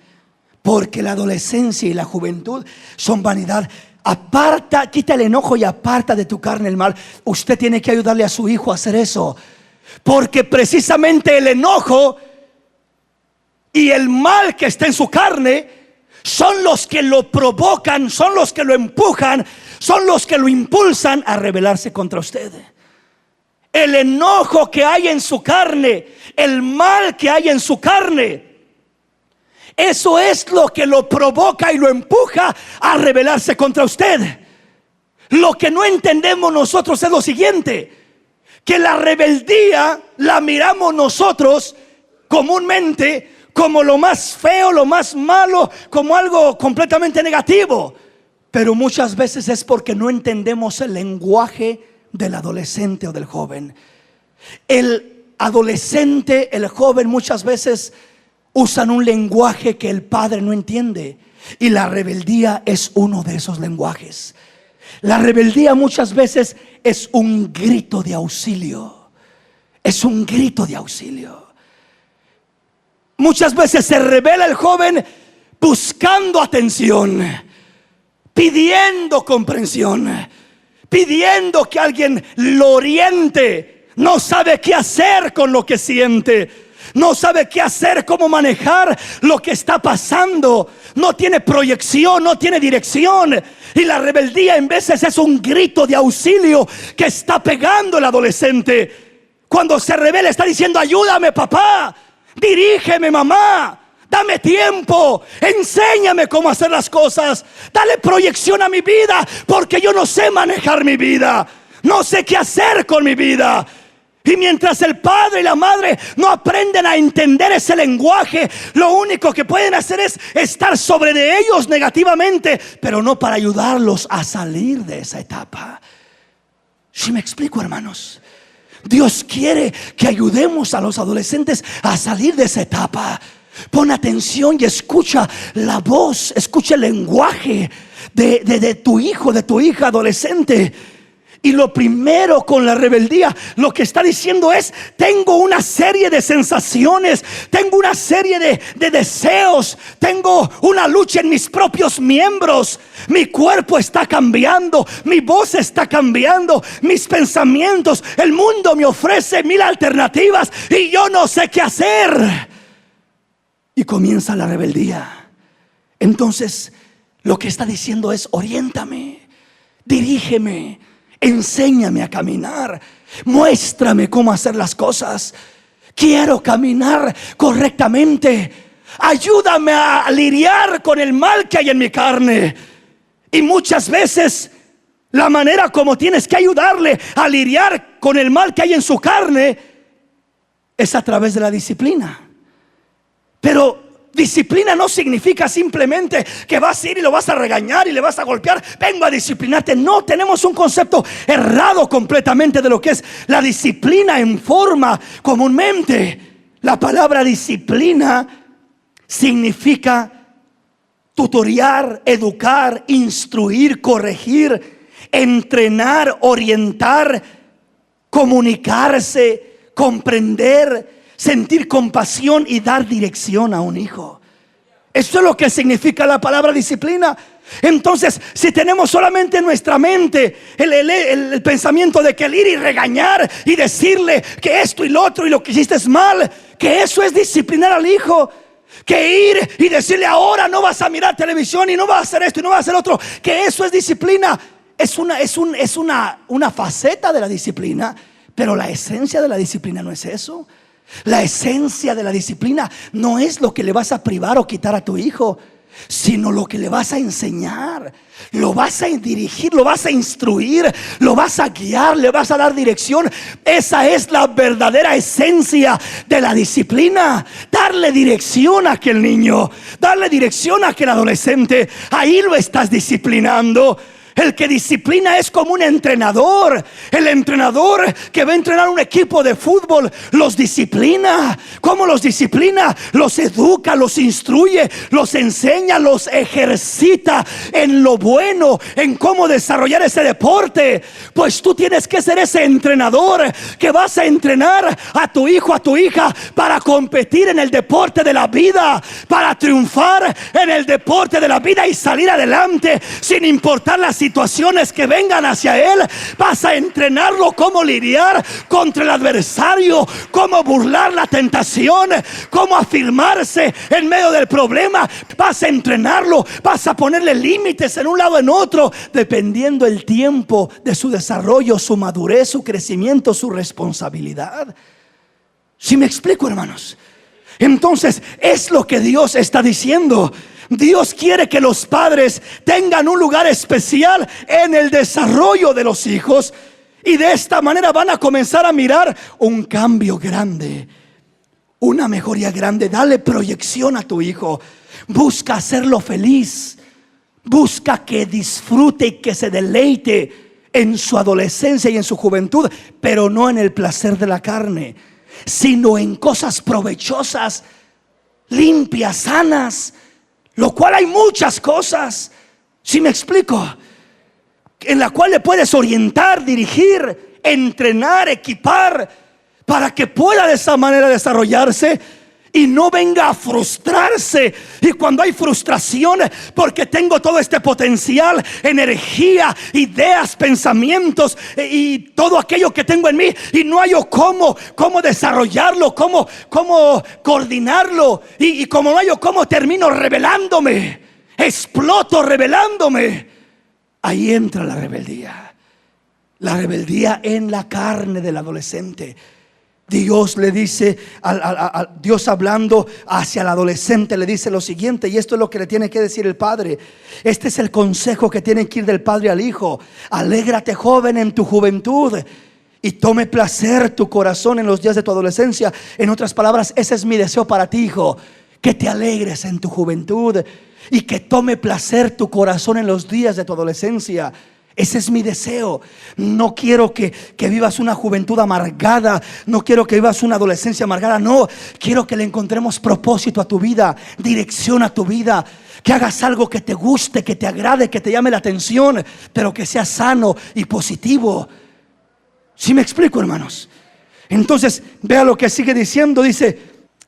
porque la adolescencia y la juventud son vanidad. Aparta, quita el enojo y aparta de tu carne el mal. Usted tiene que ayudarle a su hijo a hacer eso, porque precisamente el enojo y el mal que está en su carne son los que lo provocan, son los que lo empujan, son los que lo impulsan a rebelarse contra usted. El enojo que hay en su carne, el mal que hay en su carne, eso es lo que lo provoca y lo empuja a rebelarse contra usted. Lo que no entendemos nosotros es lo siguiente: que la rebeldía la miramos nosotros comúnmente como lo más feo, lo más malo, como algo completamente negativo. Pero muchas veces es porque no entendemos el lenguaje del adolescente o del joven. El adolescente, el joven, muchas veces usan un lenguaje que el padre no entiende, y la rebeldía es uno de esos lenguajes. La rebeldía muchas veces es un grito de auxilio. Es un grito de auxilio. Muchas veces se revela el joven buscando atención, pidiendo comprensión, pidiendo que alguien lo oriente. No sabe qué hacer con lo que siente, no sabe qué hacer, cómo manejar lo que está pasando. No tiene proyección, no tiene dirección. Y la rebeldía en veces es un grito de auxilio que está pegando el adolescente. Cuando se revela está diciendo: ayúdame, papá, dirígeme, mamá, dame tiempo, enséñame cómo hacer las cosas, dale proyección a mi vida, porque yo no sé manejar mi vida, no sé qué hacer con mi vida. Y mientras el padre y la madre no aprenden a entender ese lenguaje, lo único que pueden hacer es estar sobre de ellos negativamente, pero no para ayudarlos a salir de esa etapa. ¿Sí me explico, hermanos? Dios quiere que ayudemos a los adolescentes a salir de esa etapa. Pon atención y escucha la voz, escucha el lenguaje de tu hijo, de tu hija adolescente. Y lo primero con la rebeldía, lo que está diciendo es: tengo una serie de sensaciones, tengo una serie de deseos, tengo una lucha en mis propios miembros. Mi cuerpo está cambiando, mi voz está cambiando, mis pensamientos, el mundo me ofrece 1000 alternativas y yo no sé qué hacer. Y comienza la rebeldía. Entonces lo que está diciendo es: oriéntame, dirígeme, enséñame a caminar, muéstrame cómo hacer las cosas. Quiero caminar correctamente. Ayúdame a lidiar con el mal que hay en mi carne. Y muchas veces la manera como tienes que ayudarle a lidiar con el mal que hay en su carne es a través de la disciplina. Pero disciplina no significa simplemente que vas a ir y lo vas a regañar y le vas a golpear. Vengo a disciplinarte. No, tenemos un concepto errado completamente de lo que es la disciplina en forma. Comúnmente la palabra disciplina significa tutoriar, educar, instruir, corregir, entrenar, orientar, comunicarse, comprender, sentir compasión y dar dirección a un hijo. Esto es lo que significa la palabra disciplina. Entonces, si tenemos solamente en nuestra mente el pensamiento de que el ir y regañar y decirle que esto y lo otro y lo que hiciste es mal, que eso es disciplinar al hijo, que ir y decirle: ahora no vas a mirar televisión y no vas a hacer esto y no vas a hacer otro, que eso es disciplina, es una faceta de la disciplina, pero la esencia de la disciplina no es eso. La esencia de la disciplina no es lo que le vas a privar o quitar a tu hijo. sino lo que le vas a enseñar. Lo vas a dirigir, lo vas a instruir, lo vas a guiar, le vas a dar dirección. Esa es la verdadera esencia de la disciplina. Darle dirección a aquel niño, darle dirección a aquel adolescente. Ahí lo estás disciplinando. El que disciplina es como un entrenador. El entrenador que va a entrenar un equipo de fútbol los disciplina. ¿Cómo los disciplina? Los educa, los instruye, los enseña, los ejercita en lo bueno, en cómo desarrollar ese deporte. Pues tú tienes que ser ese entrenador que vas a entrenar a tu hijo, a tu hija, para competir en el deporte de la vida, para triunfar en el deporte de la vida y salir adelante sin importar las situaciones que vengan hacia él. Vas a entrenarlo cómo lidiar contra el adversario, cómo burlar la tentación, cómo afirmarse en medio del problema. Vas a entrenarlo, vas a ponerle límites en un lado, en otro, dependiendo el tiempo de su desarrollo, su madurez, su crecimiento, su responsabilidad. ¿Sí me explico, hermanos? Entonces es lo que Dios está diciendo. Dios quiere que los padres tengan un lugar especial en el desarrollo de los hijos, y de esta manera van a comenzar a mirar un cambio grande, una mejoría grande. Dale proyección a tu hijo. Busca hacerlo feliz. Busca que disfrute y que se deleite en su adolescencia y en su juventud, pero no en el placer de la carne, sino en cosas provechosas, limpias, sanas. Lo cual hay muchas cosas, si me explico, en la cual le puedes orientar, dirigir, entrenar, equipar, para que pueda de esa manera desarrollarse y no venga a frustrarse. Y cuando hay frustración, porque tengo todo este potencial, energía, ideas, pensamientos y todo aquello que tengo en mí, y no hallo cómo desarrollarlo, cómo coordinarlo, y como no hallo cómo, termino rebelándome, exploto rebelándome. Ahí entra la rebeldía en la carne del adolescente. Dios le dice, Dios hablando hacia el adolescente, le dice lo siguiente, y esto es lo que le tiene que decir el padre. Este es el consejo que tiene que ir del padre al hijo: alégrate, joven, en tu juventud, y tome placer tu corazón en los días de tu adolescencia. En otras palabras, ese es mi deseo para ti, hijo: que te alegres en tu juventud y que tome placer tu corazón en los días de tu adolescencia. Ese es mi deseo. No quiero que vivas una juventud amargada. No quiero que vivas una adolescencia amargada. No, quiero que le encontremos propósito a tu vida, dirección a tu vida. Que hagas algo que te guste, que te agrade, que te llame la atención, pero que sea sano y positivo. ¿Sí me explico, hermanos? Entonces, vea lo que sigue diciendo. Dice: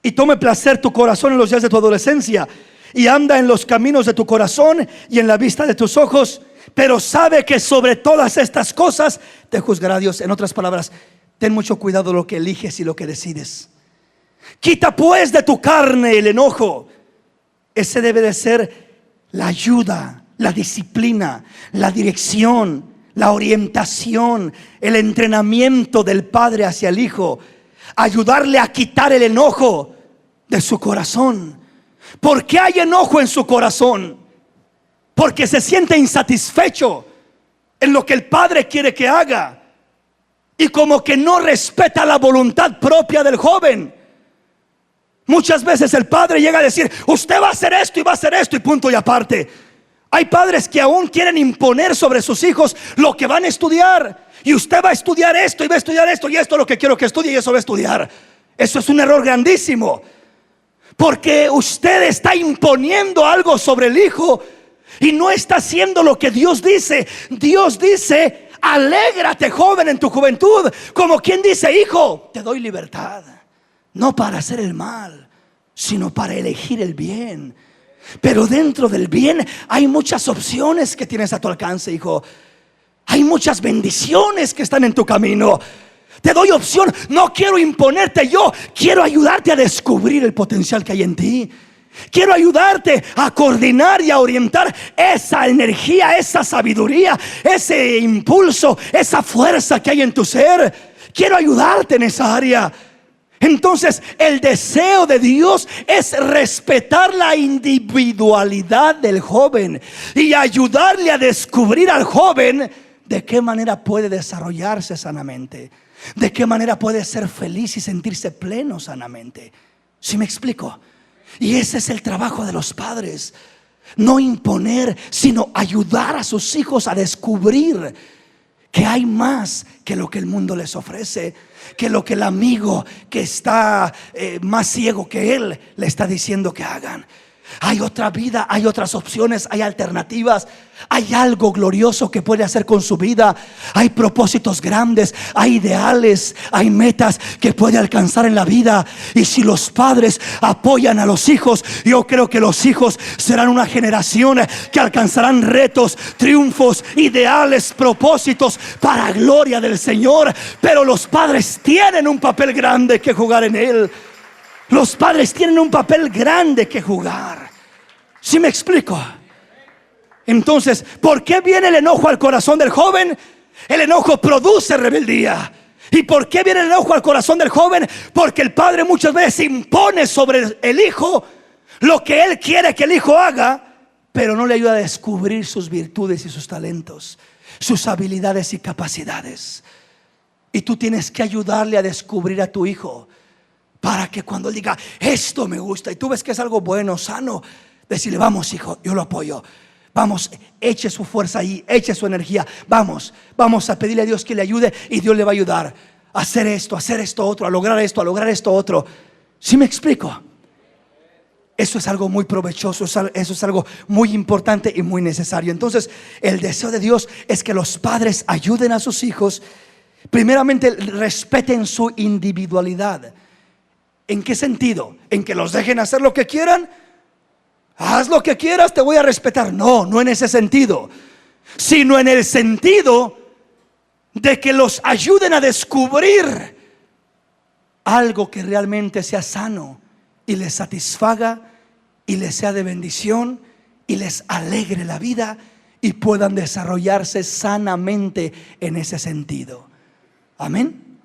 y tome placer tu corazón en los días de tu adolescencia, y anda en los caminos de tu corazón y en la vista de tus ojos. Pero sabe que sobre todas estas cosas te juzgará Dios. En otras palabras, ten mucho cuidado de lo que eliges y lo que decides. Quita pues de tu carne el enojo. Ese debe de ser la ayuda, la disciplina, la dirección, la orientación, el entrenamiento del padre hacia el hijo. Ayudarle a quitar el enojo de su corazón. ¿Por qué hay enojo en su corazón? Porque se siente insatisfecho en lo que el padre quiere que haga, y como que no respeta la voluntad propia del joven. Muchas veces el padre llega a decir: usted va a hacer esto y va a hacer esto, y punto y aparte. Hay padres que aún quieren imponer sobre sus hijos lo que van a estudiar. Y usted va a estudiar esto y va a estudiar esto, y esto es lo que quiero que estudie, y eso va a estudiar. Eso es un error grandísimo, porque usted está imponiendo algo sobre el hijo y no está haciendo lo que Dios dice. Dios dice: alégrate, joven, en tu juventud. Como quien dice: hijo, te doy libertad, no para hacer el mal, sino para elegir el bien. Pero dentro del bien hay muchas opciones que tienes a tu alcance, hijo. Hay muchas bendiciones que están en tu camino. Te doy opción. No quiero imponerte, yo quiero ayudarte a descubrir el potencial que hay en ti. Quiero ayudarte a coordinar y a orientar esa energía, esa sabiduría, ese impulso, esa fuerza que hay en tu ser. Quiero ayudarte en esa área. Entonces el deseo de Dios es respetar la individualidad del joven y ayudarle a descubrir al joven de qué manera puede desarrollarse sanamente, de qué manera puede ser feliz y sentirse pleno sanamente. ¿Sí me explico? Y ese es el trabajo de los padres. No imponer, sino ayudar a sus hijos a descubrir que hay más que lo que el mundo les ofrece, que lo que el amigo que está más ciego que él le está diciendo que hagan. Hay otra vida, hay otras opciones, hay alternativas, hay algo glorioso que puede hacer con su vida, hay propósitos grandes, hay ideales, hay metas que puede alcanzar en la vida. Y si los padres apoyan a los hijos, yo creo que los hijos serán una generación que alcanzarán retos, triunfos, ideales, propósitos para gloria del Señor. Pero los padres tienen un papel grande que jugar en él. Los padres tienen un papel grande que jugar. ¿Sí me explico? Entonces, ¿por qué viene el enojo al corazón del joven? El enojo produce rebeldía. ¿Y por qué viene el enojo al corazón del joven? Porque el padre muchas veces impone sobre el hijo lo que él quiere que el hijo haga, pero no le ayuda a descubrir sus virtudes y sus talentos, sus habilidades y capacidades. Y tú tienes que ayudarle a descubrir a tu hijo, para que cuando él diga, esto me gusta, y tú ves que es algo bueno, sano, decirle, vamos hijo, yo lo apoyo. Vamos, eche su fuerza ahí, eche su energía. Vamos a pedirle a Dios que le ayude, y Dios le va a ayudar a hacer esto otro, a lograr esto otro. ¿Sí me explico? Eso es algo muy provechoso, eso es algo muy importante y muy necesario. Entonces el deseo de Dios es que los padres ayuden a sus hijos. Primeramente, respeten su individualidad. ¿En qué sentido? ¿En que los dejen hacer lo que quieran? Haz lo que quieras, te voy a respetar. No en ese sentido, sino en el sentido de que los ayuden a descubrir algo que realmente sea sano y les satisfaga y les sea de bendición y les alegre la vida, y puedan desarrollarse sanamente en ese sentido. Amén.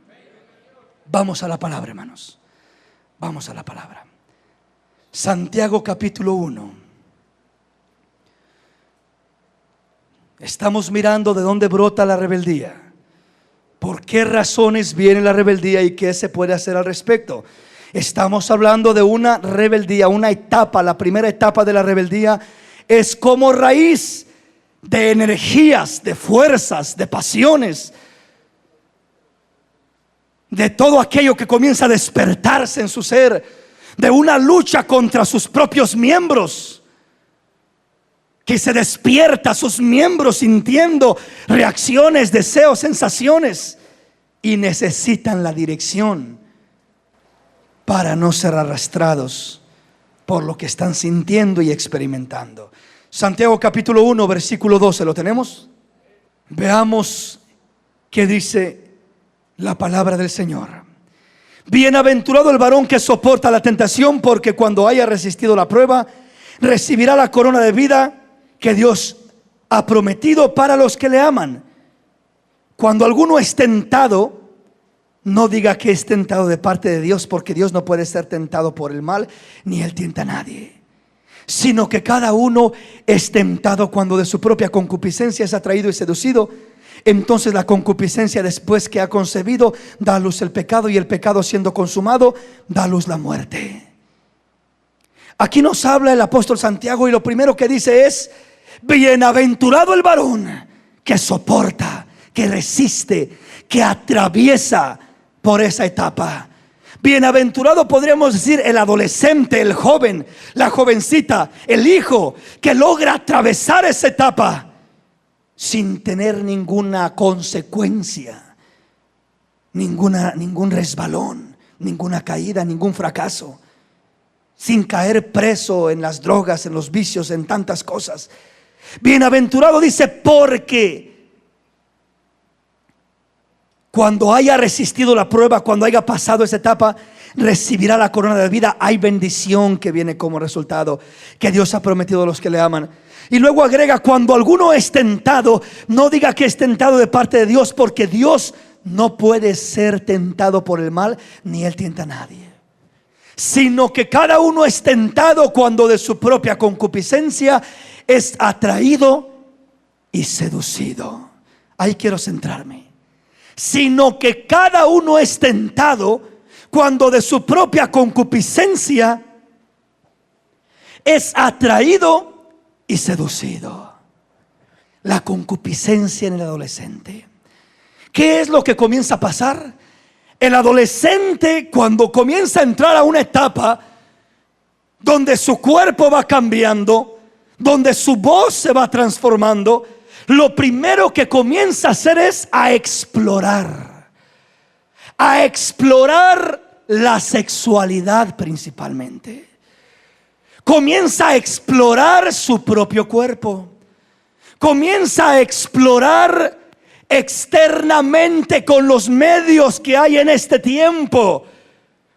Vamos a la palabra, hermanos. Vamos a la palabra. Santiago capítulo 1. Estamos mirando de dónde brota la rebeldía, por qué razones viene la rebeldía y qué se puede hacer al respecto. Estamos hablando de una rebeldía, una etapa. La primera etapa de la rebeldía es como raíz de energías, de fuerzas, de pasiones, de todo aquello que comienza a despertarse en su ser, de una lucha contra sus propios miembros, que se despierta sus miembros sintiendo reacciones, deseos, sensaciones, y necesitan la dirección para no ser arrastrados por lo que están sintiendo y experimentando. Santiago capítulo 1 versículo 12, ¿lo tenemos? Veamos qué dice la palabra del Señor. Bienaventurado el varón que soporta la tentación, porque cuando haya resistido la prueba, recibirá la corona de vida que Dios ha prometido para los que le aman. Cuando alguno es tentado, no diga que es tentado de parte de Dios, porque Dios no puede ser tentado por el mal, ni Él tienta a nadie, sino que cada uno es tentado cuando de su propia concupiscencia es atraído y seducido. Entonces la concupiscencia, después que ha concebido, da a luz el pecado, y el pecado, siendo consumado, da a luz la muerte. Aquí nos habla el apóstol Santiago, y lo primero que dice es: bienaventurado el varón que soporta, que resiste, que atraviesa por esa etapa. Bienaventurado podríamos decir el adolescente, el joven, la jovencita, el hijo que logra atravesar esa etapa sin tener ninguna consecuencia, ningún resbalón, ninguna caída, ningún fracaso, sin caer preso en las drogas, en los vicios, en tantas cosas. Bienaventurado dice, porque cuando haya resistido la prueba, cuando haya pasado esa etapa, recibirá la corona de vida. Hay bendición que viene como resultado, que Dios ha prometido a los que le aman. Y luego agrega: cuando alguno es tentado, no diga que es tentado de parte de Dios, porque Dios no puede ser tentado por el mal, ni él tienta a nadie, sino que cada uno es tentado cuando de su propia concupiscencia es atraído y seducido. Ahí quiero centrarme. Sino que cada uno es tentado cuando de su propia concupiscencia es atraído y seducido. La concupiscencia en el adolescente. ¿Qué es lo que comienza a pasar? El adolescente, cuando comienza a entrar a una etapa donde su cuerpo va cambiando, donde su voz se va transformando, lo primero que comienza a hacer es a explorar la sexualidad principalmente. Comienza a explorar su propio cuerpo. Comienza a explorar externamente con los medios que hay en este tiempo,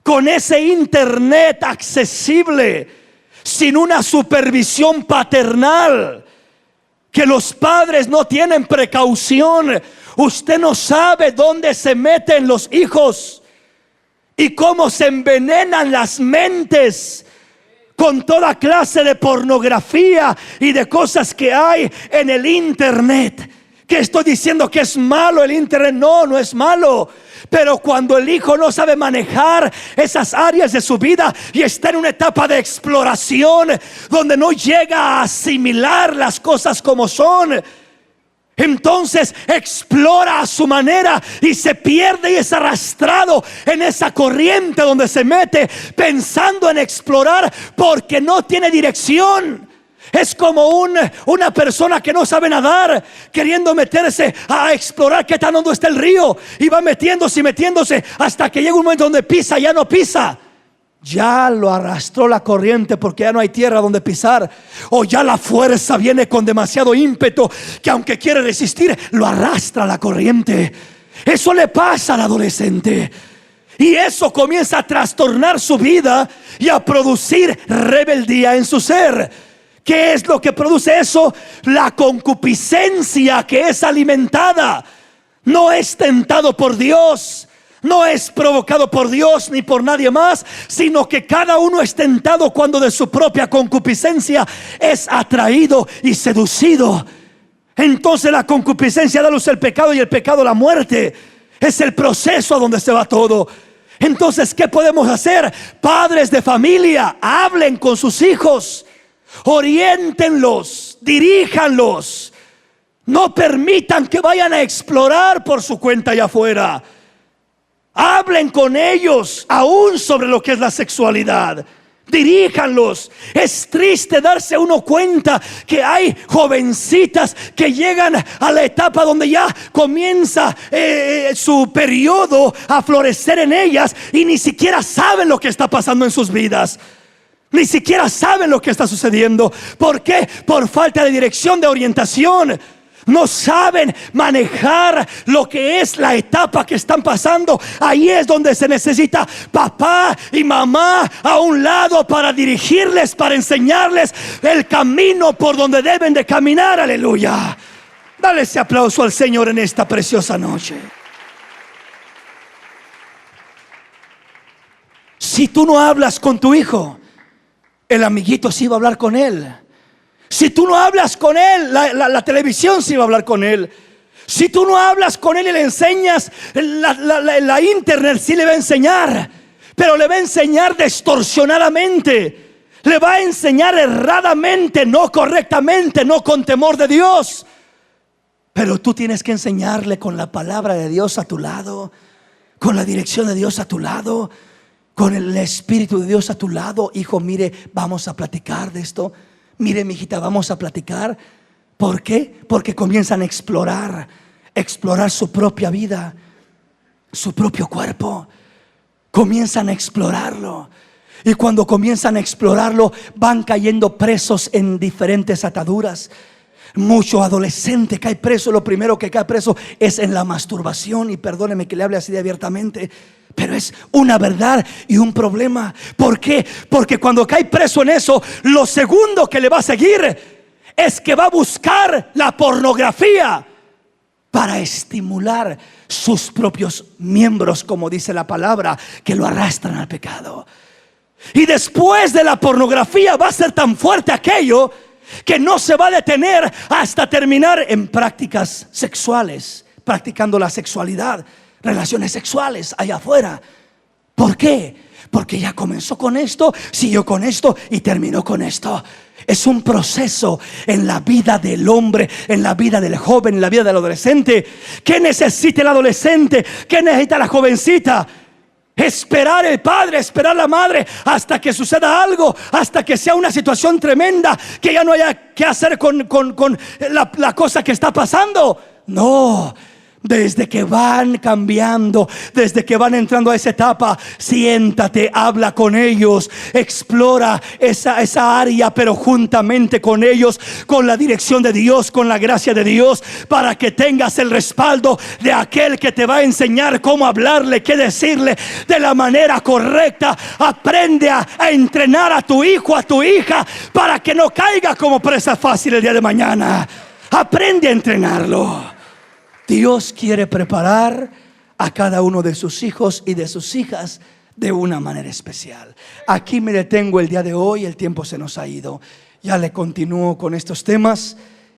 con ese internet accesible, sin una supervisión paternal, que los padres no tienen precaución. Usted no sabe dónde se meten los hijos y cómo se envenenan las mentes con toda clase de pornografía y de cosas que hay en el internet. ¿Qué estoy diciendo? ¿Que es malo el internet? No, no es malo. Pero cuando el hijo no sabe manejar esas áreas de su vida y está en una etapa de exploración donde no llega a asimilar las cosas como son, entonces explora a su manera y se pierde y es arrastrado en esa corriente donde se mete pensando en explorar porque no tiene dirección. Es como una persona que no sabe nadar, queriendo meterse a explorar qué tan hondo está el río, y va metiéndose y metiéndose hasta que llega un momento donde pisa, ya no pisa. Ya lo arrastró la corriente porque ya no hay tierra donde pisar, o ya la fuerza viene con demasiado ímpetu que aunque quiere resistir, lo arrastra la corriente. Eso le pasa al adolescente. Y eso comienza a trastornar su vida y a producir rebeldía en su ser. ¿Qué es lo que produce eso? La concupiscencia que es alimentada. No es tentado por Dios, no es provocado por Dios ni por nadie más, sino que cada uno es tentado cuando de su propia concupiscencia es atraído y seducido. Entonces la concupiscencia da luz al pecado y el pecado la muerte. Es el proceso a donde se va todo. Entonces, ¿qué podemos hacer? Padres de familia, hablen con sus hijos. Oriéntenlos, diríjanlos. No permitan que vayan a explorar por su cuenta allá afuera. Hablen con ellos aún sobre lo que es la sexualidad. Diríjanlos. Es triste darse uno cuenta que hay jovencitas que llegan a la etapa donde ya comienza su periodo a florecer en ellas y ni siquiera saben lo que está pasando en sus vidas. Ni siquiera saben lo que está sucediendo. ¿Por qué? Por falta de dirección, de orientación. No saben manejar lo que es la etapa que están pasando. Ahí es donde se necesita papá y mamá a un lado para dirigirles, para enseñarles el camino por donde deben de caminar. Aleluya. Dale ese aplauso al Señor en esta preciosa noche. Si tú no hablas con tu hijo, el amiguito sí va a hablar con él. Si tú no hablas con él, la televisión sí va a hablar con él. Si tú no hablas con él y le enseñas, la internet sí le va a enseñar. Pero le va a enseñar distorsionadamente. Le va a enseñar erradamente, no correctamente, no con temor de Dios. Pero tú tienes que enseñarle con la palabra de Dios a tu lado, con la dirección de Dios a tu lado, con el Espíritu de Dios a tu lado. Hijo, mire, vamos a platicar de esto. Mire, mijita, vamos a platicar. ¿Por qué? Porque comienzan a explorar su propia vida, su propio cuerpo. Comienzan a explorarlo. Y cuando comienzan a explorarlo, van cayendo presos en diferentes ataduras. Mucho adolescente cae preso. Lo primero que cae preso es en la masturbación. Y perdóneme que le hable así de abiertamente, pero es una verdad y un problema. ¿Por qué? Porque cuando cae preso en eso, lo segundo que le va a seguir es que va a buscar la pornografía. para estimular sus propios miembros, como dice la palabra, que lo arrastran al pecado. Y después de la pornografía va a ser tan fuerte aquello que no se va a detener hasta terminar en prácticas sexuales, practicando la sexualidad, relaciones sexuales allá afuera. ¿Por qué? Porque ya comenzó con esto, siguió con esto y terminó con esto. Es un proceso en la vida del hombre, en la vida del joven, en la vida del adolescente. ¿Qué necesita el adolescente? ¿Qué necesita la jovencita? Esperar el padre, esperar la madre hasta que suceda algo, hasta que sea una situación tremenda, que ya no haya que hacer con la cosa que está pasando. No. Desde que van cambiando, desde que van entrando a esa etapa, siéntate, habla con ellos, explora esa área, pero juntamente con ellos, con la dirección de Dios, con la gracia de Dios, para que tengas el respaldo de aquel que te va a enseñar cómo hablarle, qué decirle de la manera correcta. Aprende a entrenar a tu hijo, a tu hija, para que no caiga como presa fácil el día de mañana. Aprende a entrenarlo. Dios quiere preparar a cada uno de sus hijos y de sus hijas de una manera especial. Aquí me detengo el día de hoy, el tiempo se nos ha ido. Ya le continúo con estos temas.